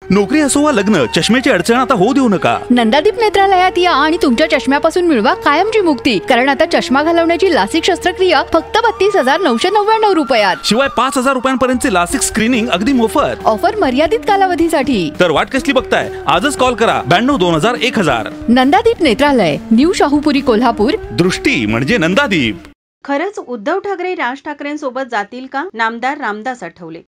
नोकरी असो वा लग्न, चष्म्याची अडचण आता होऊ देऊ नका. नंदादीप नेत्रालयात या आणि तुमच्या चष्म्यापासून मिळवा कायमची मुक्ती. कारण आता चष्मा घालवण्याची लासिक शस्त्रक्रिया फक्त 32,999 रुपयात. शिवाय 5,000 रुपयांपर्यंतचे लासिक स्क्रीनिंग अगदी मोफत. ऑफर मर्यादित कालावधीसाठी. तर वाट कसली बघताय? आजच कॉल करा 92-2000-1000. नंदादीप नेत्रालय, न्यू शाहूपुरी, कोल्हापूर. दृष्टी म्हणजे नंदादीप. खरंच उद्धव ठाकरे राज ठाकरेंसोबत जातील का? नामदार रामदास आठवले.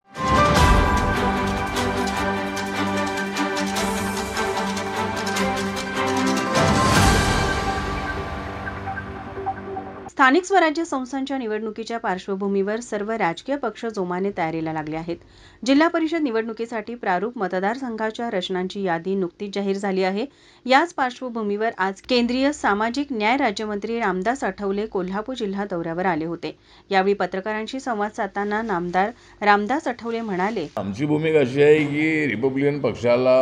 स्थानिक स्वराज्य संस्थांच्या निवडणुकीच्या पार्श्वभूमीवर सर्व राजकीय पक्ष जोमाने तयारीला लागले आहेत. जिल्हा परिषद निवडणुकीसाठी प्रारूप मतदारसंघाच्या रचनांची यादी नुकतीच जाहीर झाली आहे. याच पार्श्वभूमीवर आज केंद्रीय सामाजिक न्याय राज्यमंत्री रामदास आठवले कोल्हापूर जिल्हा दौऱ्यावर आले होते. यावेळी पत्रकारांशी संवाद साधताना नामदार रामदास आठवले म्हणाले, आमची भूमिका अशी आहे की रिपब्लिकन पक्षाला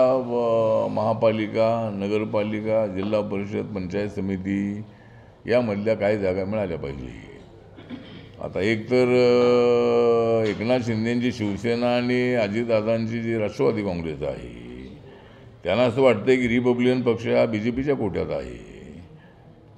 महापालिका, नगरपालिका, जिल्हा परिषद, पंचायत समिती यामधल्या काही जागा मिळाल्या पाहिजे. आता एक तर एकनाथ शिंदेंची शिवसेना आणि अजितदादांची जी राष्ट्रवादी काँग्रेस आहे, त्यांना असं वाटतं की रिपब्लिकन पक्ष हा BJPच्या कोट्यात आहे.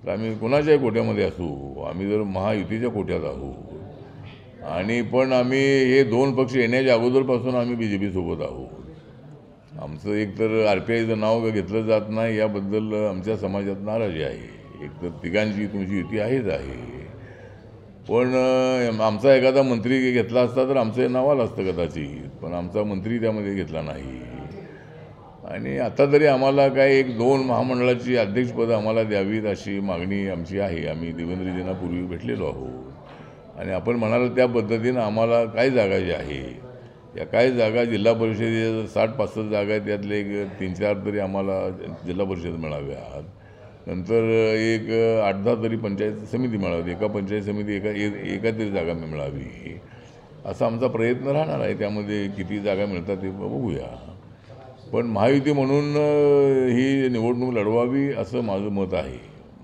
तर आम्ही कोणाच्याही कोट्यामध्ये असू, आम्ही जर महायुतीच्या कोट्यात आहोत आणि पण आम्ही हे दोन पक्ष येण्याच्या अगोदरपासून आम्ही BJPसोबत आहोत. आमचं एकतर RPIचं नाव घेतलं जात नाही याबद्दल आमच्या समाजात नाराजी आहे. एक तर तिघांची तुमची युती आहेच आहे, पण आमचा एखादा मंत्री घेतला असता तर आमचं हे नाव आलं असतं कदाचित, पण आमचा मंत्री त्यामध्ये घेतला नाही. आणि आता तरी आम्हाला काय 1-2 महामंडळाची अध्यक्षपदं आम्हाला द्यावीत अशी मागणी आमची आहे. आम्ही देवेंद्रजींना पूर्वी भेटलेलो आहोत आणि आपण म्हणाल त्या पद्धतीनं आम्हाला काय जागा जी आहे, या काही जागा जिल्हा परिषदेच्या 60-65 जागा आहेत, त्यातले 3-4 तरी आम्हाला जिल्हा परिषद मिळाव्यात. नंतर एक 8-10 तरी पंचायत समिती मिळावी, एका पंचायत समिती एका तरी जागा मिळावी, असा आमचा प्रयत्न राहणार आहे. त्यामध्ये किती जागा मिळतात ते बघूया. पण महायुती म्हणून ही निवडणूक लढवावी असं माझं मत आहे.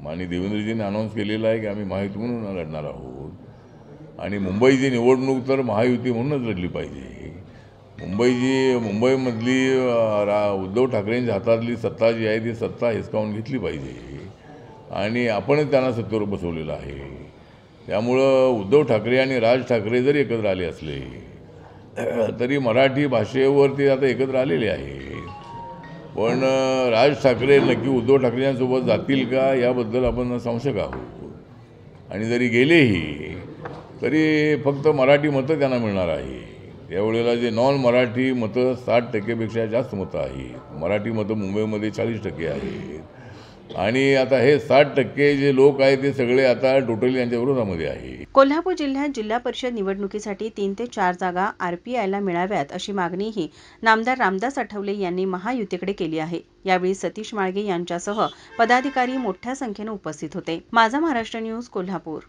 आणि देवेंद्रजींनी अनाऊन्स केलेलं आहे की आम्ही महायुती म्हणून लढणार आहोत आणि मुंबईची निवडणूक तर महायुती म्हणूनच लढली पाहिजे. मुंबईमधली उद्धव ठाकरेंच्या हातातली सत्ता जी आहे ती सत्ता हिसकावून घेतली पाहिजे आणि आपणच त्यांना सत्तेवर बसवलेलं आहे. त्यामुळं उद्धव ठाकरे आणि राज ठाकरे जरी एकत्र आले असले तरी मराठी भाषेवरती आता एकत्र आलेले आहे. पण राज ठाकरे नक्की उद्धव ठाकरेंसोबत जातील का याबद्दल आपण संशय आहोत. आणि जरी गेलेही तरी फक्त मराठी मतं त्यांना मिळणार आहे. त्यावेळेला जे नॉन मराठी मतं 60% जास्त मतं आहेत. मराठी मतं मुंबईमध्ये 40% आहेत आणि आता हे 60% जे लोक आहेत ते सगळे आता टोटली यांच्या विरोधामध्ये आहे. कोल्हापूर जिल्ह्यात जिल्हा परिषद निवडणुकीसाठी 3 ते 4 जागा RPIला मिळाव्यात अशी मागणीही नामदार रामदास आठवले यांनी महायुतीकडे केली आहे. यावेळी सतीश माळगे यांच्यासह पदाधिकारी मोठ्या संख्येने उपस्थित होते. माझा महाराष्ट्र न्यूज, कोल्हापूर.